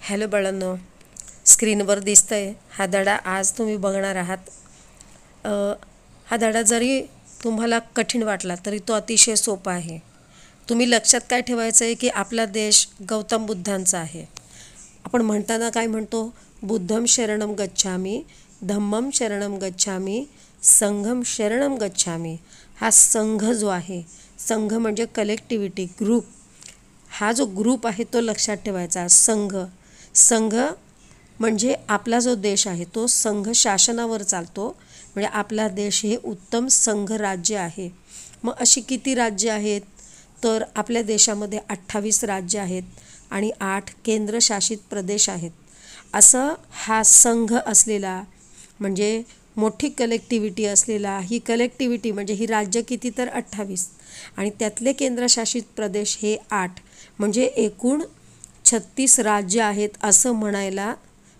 Hello बाळांनो, स्क्रीनवर दिसतंय हा धडा आज तुम्ही बघणार आहात. अ, हा धडा जरी तुम्हाला कठीण वाटला तरी तो अतिशय सोपा आहे. तुम्ही लक्षात काय ठेवायचं आहे की आपला देश गौतम बुद्धांचा आहे. आपण म्हणताना काय म्हणतो? बुद्धम शरणम गच्छामी, धम्मम शरणम गच्छामी, संघम शरणम गच्छामी. हा संघ जो आहे, संघ म्हणजे कलेक्टिव्हिटी, ग्रुप. हा जो ग्रुप आहे तो लक्षात ठेवायचा. संघ संघ म्हणजे आपला जो देश आहे तो संघ शासनावर चालतो. म्हणजे आपला देश हे उत्तम संघ राज्य आहे. मग अशी किती राज्य आहेत? तर आपल्या देशामध्ये 28 राज्य आहेत आणि 8 केंद्रशासित प्रदेश आहेत. असं हा संघ असलेला म्हणजे मोठी कलेक्टिव्हिटी असलेला, ही कलेक्टिव्हिटी म्हणजे ही राज्य किती? तर 28 आणि त्यातले केंद्रशासित प्रदेश हे 8 म्हणजे एकूण 36 राज्य आहेत असं म्हणायला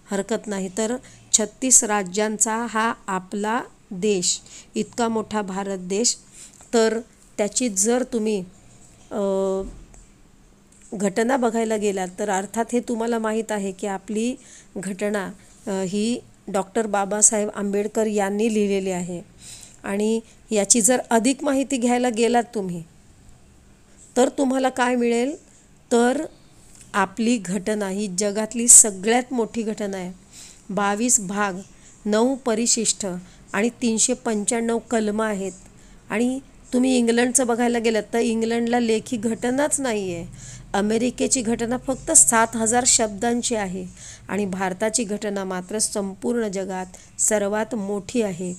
हरकत नाही. तर 36 राज्यांचा हा आपला देश, इतका मोठा भारत देश. तर त्याची जर तुम्ही घटना बघायला गेलात तर अर्थात हे तुम्हाला माहीत आहे की आपली घटना ही डॉक्टर बाबासाहेब आंबेडकर यांनी लिहिलेली आहे. आणि याची जर अधिक माहिती घ्यायला गेलात तुम्ही तर तुम्हाला काय मिळेल? तर आपली घटना ही जगातली सगळ्यात मोठी घटना आहे. 22 भाग, 9 परिशिष्ट आणि 395 कलमं आहेत. आणि तुम्ही इंग्लंडचं बघायला गेलात तर इंग्लंडला लेखी घटनाच नाही आहे. अमेरिकेची घटना फक्त 7,000 शब्दांची आहे आणि भारताची घटना मात्र संपूर्ण जगात सर्वात मोठी आहे.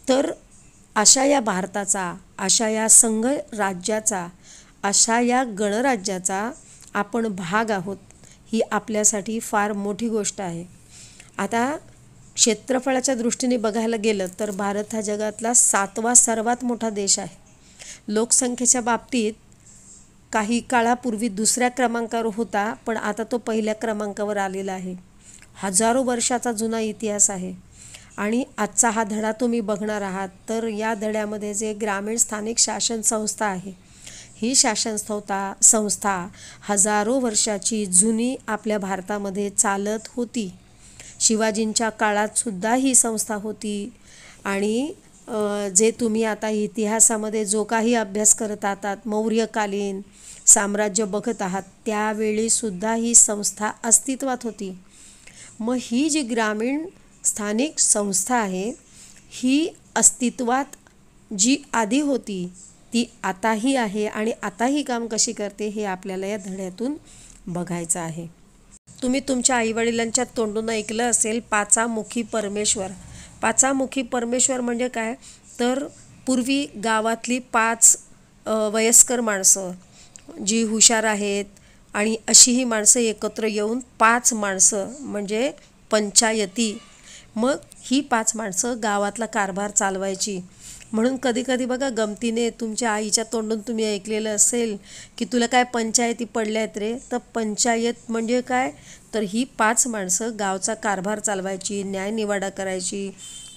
तर अशा या भारताचा, अशा या संघ राज्याचा, अशा या गणराज्याचा आपण भाग आहोत. ही आपल्यासाठी फार मोठी गोष्ट आहे. आता क्षेत्रफळाच्या दृष्टीने बघायला गेलं तर भारत हा जगातला 7वा सर्वात मोठा देश आहे. लोकसंख्येच्या बाबतीत काही काळापूर्वी 2ऱ्या क्रमांकावर होता, पण आता तो 1ल्या क्रमांकावर आलेला आहे. हजारो वर्षाचा जुना इतिहास आहे. आणि आजचा हा धडा तुम्ही बघणार आहात तर या धड्यामध्ये जे ग्रामीण स्थानिक शासन संस्था आहे, ही शासन संस्था हजारो वर्षाची जुनी आपल्या भारतामध्ये चालत होती. शिवाजींच्या काळातसुद्धा ही संस्था होती. आणि जे तुम्ही आता इतिहासामध्ये जो काही अभ्यास करत आहात, मौर्यकालीन साम्राज्य बघत आहात, त्यावेळीसुद्धा ही संस्था अस्तित्वात होती. मग ही जी ग्रामीण स्थानिक संस्था आहे, ही अस्तित्वात जी आधी होती ती आताही आहे आणि आताही काम कशी करते हे आपल्याला या धड्यातून बघायचं आहे. तुम्ही तुमच्या आईवडिलांच्या तोंडून ऐकलं असेल पाचामुखी परमेश्वर. पाचामुखी परमेश्वर म्हणजे काय? तर पूर्वी गावातली 5 वयस्कर माणसं जी हुशार आहेत आणि अशी ही माणसं एकत्र येऊन 5 माणसं म्हणजे पंचायती. मग ही 5 माणसं गावातला कारभार चालवायची. म्हणून कधीकधी बघा गमतीने तुमच्या आईच्या तोंडून तुम्ही ऐकलेलं असेल की तुला काय पंचायती पडल्या आहेत रे. तर पंचायत म्हणजे काय? तर ही 5 माणसं गावचा कारभार चालवायची, न्यायनिवाडा करायची,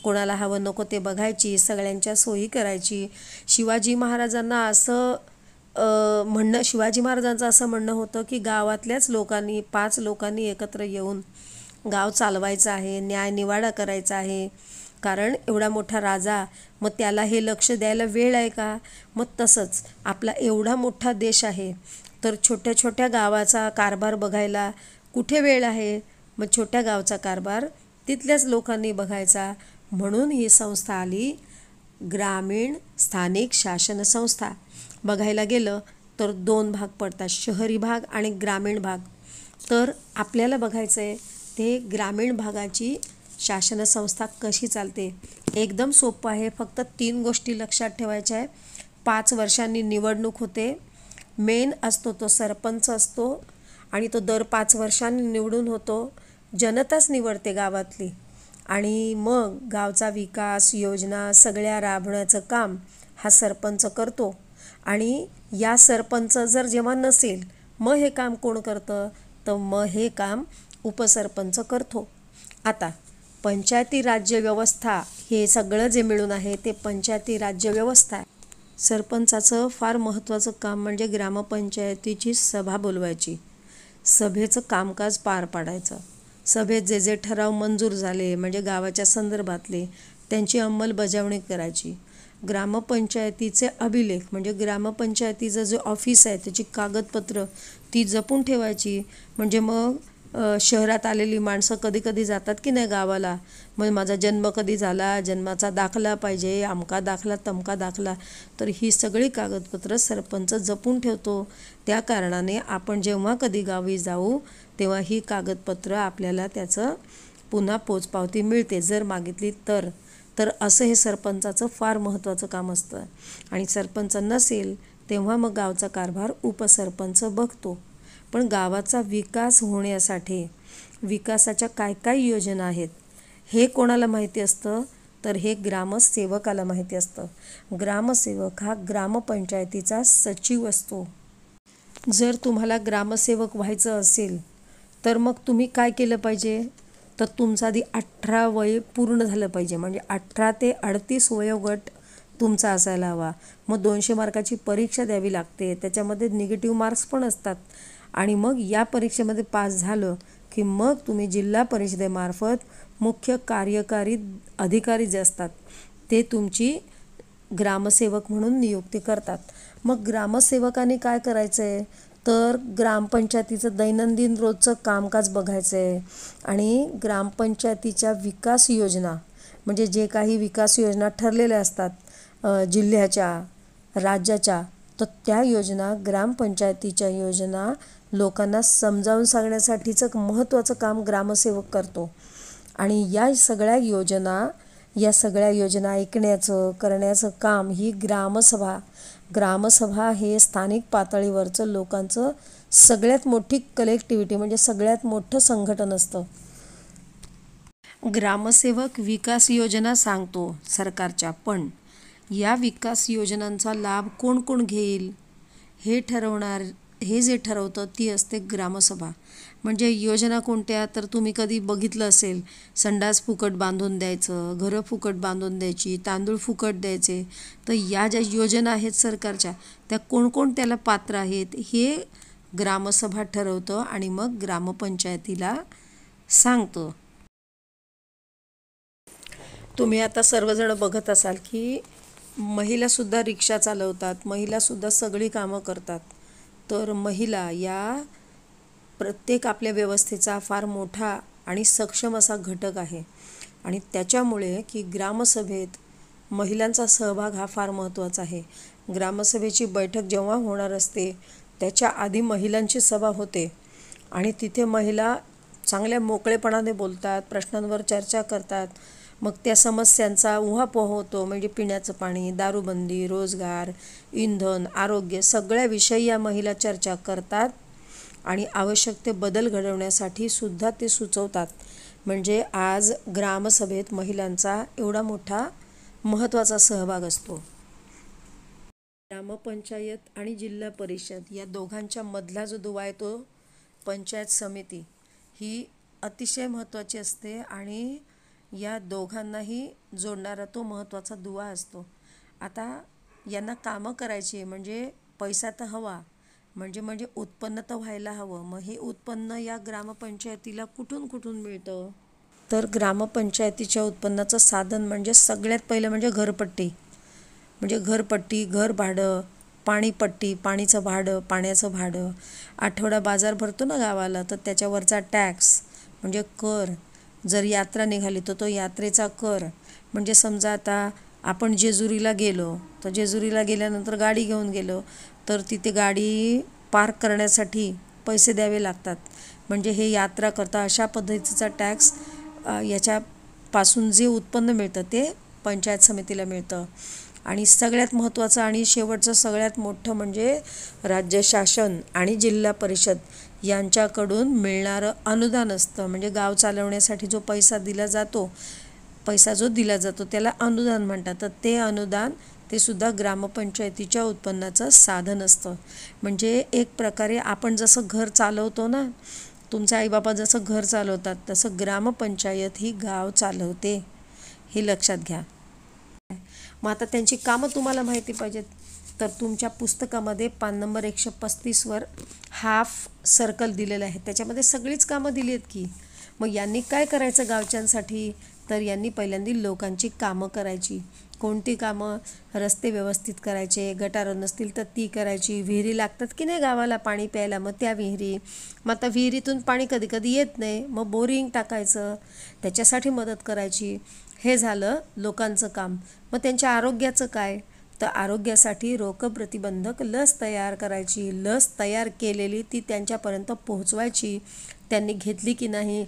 कोणाला हवं नको ते बघायची, सगळ्यांच्या सोयी करायची. शिवाजी महाराजांचं असं म्हणणं होतं की गावातल्याच लोकांनी 5 लोकांनी एकत्र येऊन गाव चालवायचं आहे, न्यायनिवाडा करायचा आहे. कारण एवढा मोठा राजा, मग त्याला हे लक्ष द्यायला वेळ आहे का? मग तसंच आपला एवढा मोठा देश आहे तर छोट्या छोट्या गावाचा कारभार बघायला कुठे वेळ आहे? मग छोट्या गावचा कारभार तिथल्याच लोकांनी बघायचा. म्हणून ही संस्था आली, ग्रामीण स्थानिक शासन संस्था. बघायला गेलं तर 2 भाग पडतात, शहरी भाग आणि ग्रामीण भाग. तर आपल्याला बघायचं आहे ते ग्रामीण भागाची शासन संस्था कशी चालते. एकदम सोपं आहे. फक्त 3 गोष्टी लक्षात ठेवायच्या आहे. 5 वर्षांनी निवडणूक होते. मेन असतो तो सरपंच असतो आणि तो दर 5 वर्षांनी निवडून होतो. जनताच निवडते गावातली. आणि मग गावचा विकास योजना सगळ्या राबवण्याचं काम हा सरपंच करतो. आणि या सरपंच जर जेव्हा नसेल मग हे काम कोण करतं? तर मग हे काम उपसरपंच करतो. आता पंचायती राज्य व्यवस्था हे सगळं जे मिळून आहे ते पंचायती राज्य व्यवस्था आहे. सरपंचाचं फार महत्त्वाचं काम म्हणजे ग्रामपंचायतीची सभा बोलवायची. सभेचं कामकाज पार पाडायचं. सभेत जे जे ठराव मंजूर झाले म्हणजे गावाच्या संदर्भातले त्यांची अंमलबजावणी करायची. ग्रामपंचायतीचे अभिलेख म्हणजे ग्रामपंचायतीचं जे ऑफिस आहे त्याची कागदपत्र ती जपून ठेवायची. म्हणजे मग शहरात आलेली माणसं कधी कधी जातात की नाही गावाला, मग माझा जन्म कधी झाला, जन्माचा दाखला पाहिजे, अमका दाखला तमका दाखला, तर ही सगळी कागदपत्र सरपंच जपून ठेवतो. त्या कारणाने आपण जेव्हा कधी गावी जाऊ तेव्हा ही कागदपत्र आपल्याला त्याचं पुन्हा पोचपावती मिळते जर मागितली तर. तर असं हे सरपंचाचं फार महत्त्वाचं काम असतं. आणि सरपंच नसेल तेव्हा मग गावचा कारभार उपसरपंच बघतो. पण गावाचा विकास होण्यासाठी विकासाच्या काय काय योजना आहेत हे कोणाला माहिती असतं, तर हे ग्रामसेवकाला माहिती असतं. ग्रामसेवक हा ग्रामपंचायतीचा सचिव असतो. जर तुम्हाला ग्रामसेवक व्हायचं असेल तर मग तुम्ही काय केलं पाहिजे, तर तुमचं आधी 18 वय पूर्ण झालं पाहिजे. म्हणजे 18 ते 38 वयोगट तुमचा असायला हवा. मग 200 मार्काची परीक्षा द्यावी लागते, त्याच्यामध्ये निगेटिव्ह मार्क्स पण असतात. आणि मग या परीक्षेमध्ये पास झालं की मग तुम्ही जिल्हा परिषदेमार्फत मुख्य कार्यकारी अधिकारी जे असतात ते तुमची ग्रामसेवक म्हणून नियुक्ती करतात. मग ग्रामसेवकाने काय करायचं आहे, तर ग्रामपंचायतीचं दैनंदिन रोजचं कामकाज बघायचं आहे. आणि ग्रामपंचायतीच्या विकास योजना म्हणजे जे काही विकास योजना ठरलेल्या असतात जिल्ह्याच्या, राज्याच्या, तर त्या योजना ग्रामपंचायतीच्या योजना लोकांना समजावून सांगण्यासाठीचं महत्त्वाचं काम ग्रामसेवक करतो. आणि या सगळ्या योजना ऐकण्याचं करण्याचं काम ही ग्रामसभा हे स्थानिक पातळीवरचं लोकांचं सगळ्यात मोठी कलेक्टिव्हिटी म्हणजे सगळ्यात मोठं संघटन असतं. ग्रामसेवक विकास योजना सांगतो सरकारच्या, पण या विकास योजनांचा लाभ कोण कोण घेईल हे जे ठरवतं ती असते ग्रामसभा. म्हणजे योजना कोणत्या, तर तुम्ही कधी बघितलं असेल संडास फुकट बांधून द्यायचं, घरं फुकट बांधून द्यायची, तांदूळ फुकट द्यायचे. तर या ज्या योजना आहेत सरकारच्या त्या कोण कोण त्याला पात्र आहेत हे ग्रामसभा ठरवतं आणि मग ग्रामपंचायतीला सांगतं. तुम्ही आता सर्वजण बघत असाल की महिलासुद्धा रिक्षा चालवतात, महिलासुद्धा सगळी कामं करतात. तर महिला या प्रत्येक आपल्या व्यवस्थेचा फार मोठा आणि सक्षम असा घटक आहे. आणि त्याच्यामुळे की ग्रामसभेत महिलांचा सहभाग हा फार महत्त्वाचा आहे. ग्रामसभेची बैठक जेव्हा होणार असते त्याच्या आधी महिलांची सभा होते आणि तिथे महिला चांगल्या मोकळेपणाने बोलतात, प्रश्नांवर चर्चा करतात. मग त्या समस्यांचा उहापोह होतो. म्हणजे पिण्याचं पाणी, दारूबंदी, रोजगार, इंधन, आरोग्य सगळ्याविषयी या महिला चर्चा करतात आणि आवश्यक ते बदल घडवण्यासाठी सुद्धा ते सुचवतात. म्हणजे आज ग्रामसभेत महिलांचा एवढा मोठा महत्त्वाचा सहभाग असतो. ग्रामपंचायत आणि जिल्हा परिषद या दोघांच्या मधला जो दुवा आहे तो पंचायत समिती ही अतिशय महत्त्वाची असते आणि या दोघांनाही जोडणारा तो महत्त्वाचा दुवा असतो. आता यांना कामं करायची म्हणजे पैसा तर हवा, म्हणजे उत्पन्न तर व्हायला हवं. मग हे उत्पन्न या ग्रामपंचायतीला कुठून कुठून मिळतं, तर ग्रामपंचायतीच्या उत्पन्नाचं साधन म्हणजे सगळ्यात पहिलं म्हणजे घरपट्टी. म्हणजे घरपट्टी, घर भाडं, पाणीपट्टी, पाणीचं भाडं, पाण्याचं भाडं, आठवडा बाजार भरतो ना गावाला तर त्याच्यावरचा टॅक्स म्हणजे कर. जर यात्रा निघाली तर तो यात्रेचा कर. म्हणजे समजा आता आपण जेजुरीला गेलो तर जेजुरीला गेल्यानंतर गाडी घेऊन गेलो तर तिथे गाडी पार्क करण्यासाठी पैसे द्यावे लागतात. म्हणजे हे यात्रा करता अशा पद्धतीचा टॅक्स याच्यापासून जे उत्पन्न मिळतं ते पंचायत समितीला मिळतं. आणि सगळ्यात महत्त्वाचं आणि शेवटचं सगळ्यात मोठं म्हणजे राज्य शासन आणि जिल्हा परिषद यांच्याकडून मिळणारं अनुदान असतं. म्हणजे गाव चालवण्यासाठी जो पैसा दिला जातो त्याला अनुदान म्हणतात. तर ते अनुदान ते सुद्धा ग्रामपंचायतीच्या उत्पन्नाचं साधन असतं. म्हणजे एक प्रकारे आपण जसं घर चालवतो ना, तुमचे आईबाबा जसं घर चालवतात तसं ग्रामपंचायत ही गाव चालवते, हे लक्षात घ्या. मग आता त्यांची कामं तुम्हाला माहिती पाहिजेत. तर तुमच्या पुस्तकामध्ये पान नंबर 135वर हाफ सर्कल दिलेलं आहे, त्याच्यामध्ये सगळीच कामं दिली आहेत की. मग यांनी काय करायचं गावच्यांसाठी, तर यांनी पहिल्यांदा लोकांची कामं करायची. कोणती कामं? रस्ते व्यवस्थित करायचे, गटारं नसतील तर ती करायची, विहिरी लागतात की नाही गावाला पाणी प्यायला, मग त्या विहिरी, मग आता विहिरीतून पाणी कधी कधी येत नाही, मग बोरिंग टाकायचं, त्याच्यासाठी मदत करायची. हे झालं लोकांचं काम. मग त्यांच्या आरोग्याचं काय? तर आरोग्यासाठी रोगप्रतिबंधक लस तयार करायची. लस तयार केलेली ती त्यांच्यापर्यंत पोहोचवायची. त्यांनी घेतली की नाही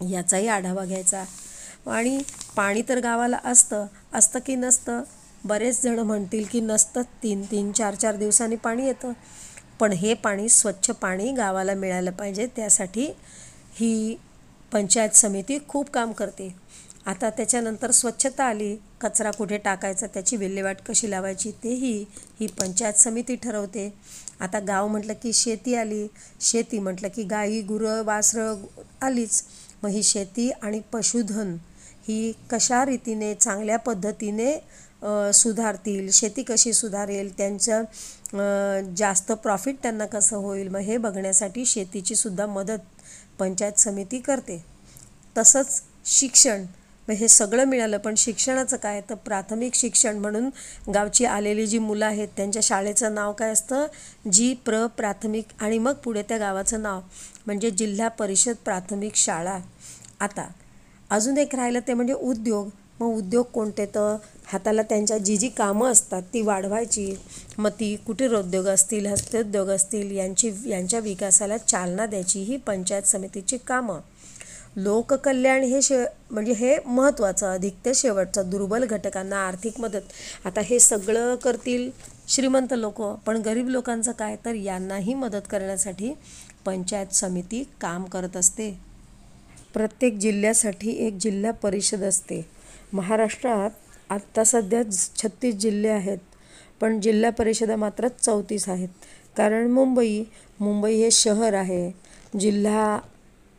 याचाही आढावा घ्यायचा. आणि पाणी तर गावाला असतं की नसतं? बरेच जण म्हणतील की नसतं, 3-3, 4-4 दिवसांनी पाणी येतं. पण हे पाणी, स्वच्छ पाणी गावाला मिळालं पाहिजे, त्यासाठी ही पंचायत समिती खूप काम करते. आता त्याच्यानंतर स्वच्छता आली, कचरा कुठे टाकायचा, त्याची विल्हेवाट कशी लावायची, तेही ही पंचायत समिती ठरवते. आता गाव म्हटलं की शेती आली, शेती म्हटलं की गाई गुरं वासरं आलीच. मग ही शेती आणि पशुधन ही कशा रीतीने चांगल्या पद्धतीने सुधारतील, शेती कशी सुधारेल, त्यांचं जास्त प्रॉफिट त्यांना कसं होईल, मग हे बघण्यासाठी शेतीची सुद्धा मदत पंचायत समिती करते. तसंच शिक्षण, मग हे सगळं मिळालं, पण शिक्षणाचं काय? तर प्राथमिक शिक्षण म्हणून गावची आलेली जी मुलं आहेत त्यांच्या शाळेचं नाव काय असतं? प्राथमिक, आणि मग पुढे त्या गावाचं नाव म्हणजे जिल्हा परिषद प्राथमिक शाळा. आता अजून एक राहिलं ते म्हणजे उद्योग. मग उद्योग कोणते? तर हाताला त्यांच्या जी कामं असतात ती वाढवायची. मग ती कुटीरोद्योग असतील, हस्तोद्योग असतील, यांच्या विकासाला चालना द्यायची, ही पंचायत समितीची कामं. लोककल्याण म्हणजे हे महत्त्वाचं. अधिक ते शेवटचं, दुर्बल घटकांना आर्थिक मदत. आता हे सगळं करतील श्रीमंत लोक, पण गरीब लोकांचं काय? तर यांनाही मदत करण्यासाठी पंचायत समिती काम करत असते. प्रत्येक जिल्ह्यासाठी एक जिल्हा परिषद असते. महाराष्ट्रात आत्ता सध्या 36 जिल्हे आहेत, पण जिल्हा परिषदा मात्र 34 आहेत. कारण मुंबई हे शहर आहे. जिल्हा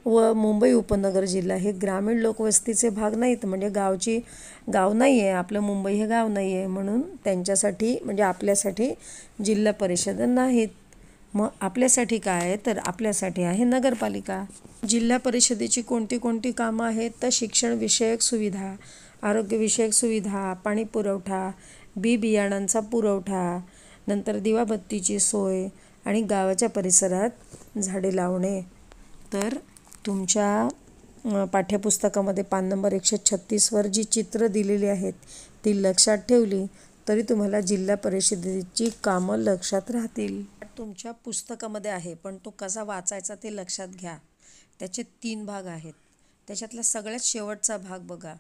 व मुंबई उपनगर जिल्हा हे ग्रामीण लोकवस्तीचे भाग नाहीत, म्हणजे गाव नाही आहे आपलं. मुंबई हे गाव नाही आहे, म्हणून त्यांच्यासाठी म्हणजे आपल्यासाठी जिल्हा परिषद नाहीत. मग आपल्यासाठी काय आहे? तर आपल्यासाठी आहे नगरपालिका. जिल्हा परिषदेची कोणती कामं आहेत? तर शिक्षणविषयक सुविधा, आरोग्यविषयक सुविधा, पाणी पुरवठा, बियाणांचा पुरवठा, नंतर दिवाबत्तीची सोय आणि गावाच्या परिसरात झाडे लावणे. तर तुमच्या पाठ्यपुस्तकामध्ये पान नंबर 136वर जी चित्र दिलेली आहेत ती लक्षात ठेवली तरी तुम्हाला जिल्हा परिषदेची कामं लक्षात राहतील. तुमच्या पुस्तकामध्ये आहे, पण तो कसा वाचायचा ते लक्षात घ्या. त्याचे 3 भाग आहेत. त्याच्यातला सगळ्यात शेवटचा भाग बघा.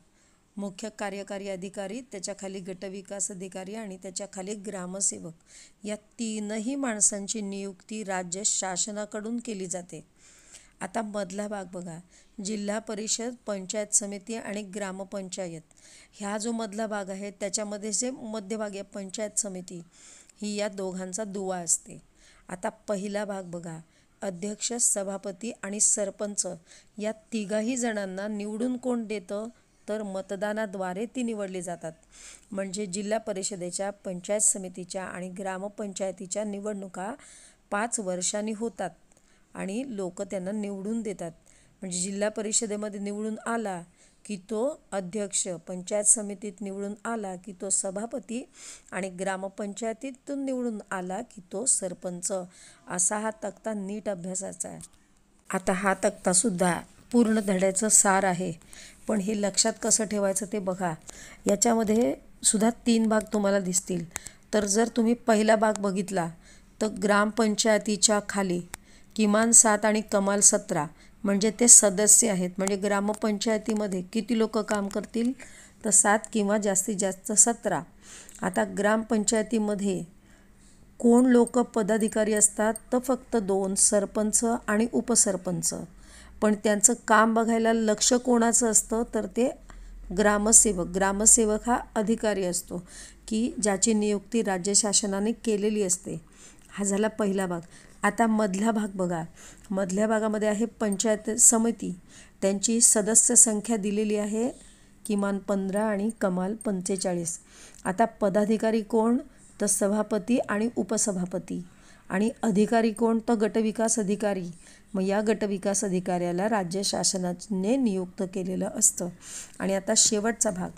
मुख्य कार्यकारी अधिकारी, त्याच्याखाली गटविकास अधिकारी आणि त्याच्याखाली ग्रामसेवक, या 3ही माणसांची नियुक्ती राज्य शासनाकडून केली जाते. आता मधला भाग बघा. जिल्हा परिषद, पंचायत समिती आणि ग्रामपंचायत, ह्या जो मधला भाग आहे त्याच्यामध्ये जे मध्यभाग आहे पंचायत समिती, ही या दोघांचा दुवा असते. आता पहिला भाग बघा. अध्यक्ष, सभापती आणि सरपंच या 3ही जणांना निवडून कोण देतं? तर मतदानाद्वारे ती निवडली जातात. म्हणजे जिल्हा परिषदेच्या, पंचायत समितीच्या आणि ग्रामपंचायतीच्या निवडणुका 5 वर्षांनी होतात आणि लोक त्यांना निवडून देतात. म्हणजे जिल्हा परिषदेमध्ये निवडून आला की तो अध्यक्ष, पंचायत समितीत निवडून आला की तो सभापती आणि ग्रामपंचायतीतून निवडून आला की तो सरपंच. असा हा तक्ता नीट अभ्यासाचा आहे. आता हा तक्तासुद्धा पूर्ण धड्याचं सार आहे, पण हे लक्षात कसं ठेवायचं ते बघा. याच्यामध्ये सुद्धा 3 भाग तुम्हाला दिसतील. तर जर तुम्ही पहिला भाग बघितला तर ग्रामपंचायतीच्या खाली किमान 7 आणि कमाल 17 म्हणजे ते सदस्य आहेत. म्हणजे ग्रामपंचायतीमध्ये किती लोक काम करतील? तर 7 किंवा जास्तीत जास्त 17. आता ग्रामपंचायतीमध्ये कोण लोक पदाधिकारी असतात? तर फक्त 2, सरपंच आणि उपसरपंच. पण त्यांचं काम बघायला लक्ष कोणाचं असतं? तर ते ग्रामसेवक हा अधिकारी असतो की ज्याची नियुक्ती राज्य शासनाने केलेली असते. हा झाला पहिला भाग. आता मधला भाग बघा. मधल्या भागामध्ये आहे पंचायत समिती. त्यांची सदस्य संख्या दिलेली आहे किमान 15 आणि कमाल 45. आता पदाधिकारी कोण? तर सभापती आणि उपसभापती. आणि अधिकारी कोण? तर गटविकास अधिकारी. मग या गटविकास अधिकाऱ्याला राज्य शासनाने नियुक्त केलेलं असतं. आणि आता शेवटचा भाग,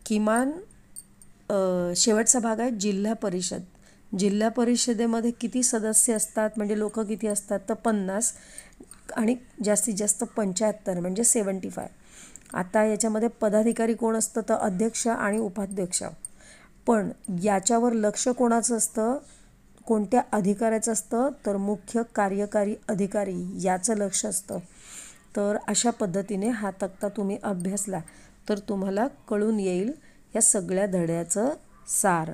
किमान शेवटचा भाग आहे जिल्हा परिषद. जिल्हा परिषदेमध्ये किती सदस्य असतात, म्हणजे लोक किती असतात? तर 50 आणि जास्तीत जास्त 75 म्हणजे 75. आता याच्यामध्ये पदाधिकारी कोण असतं? तर अध्यक्ष आणि उपाध्यक्ष. पण याच्यावर लक्ष कोणाचं असतं? कोणत्या अधिकाऱ्याचं असतं? तर मुख्य कार्यकारी अधिकारी याचं लक्ष असतं. तर अशा पद्धतीने हा तक्ता तुम्ही अभ्यासला तर तुम्हाला कळून येईल या सगळ्या धड्याचं सार.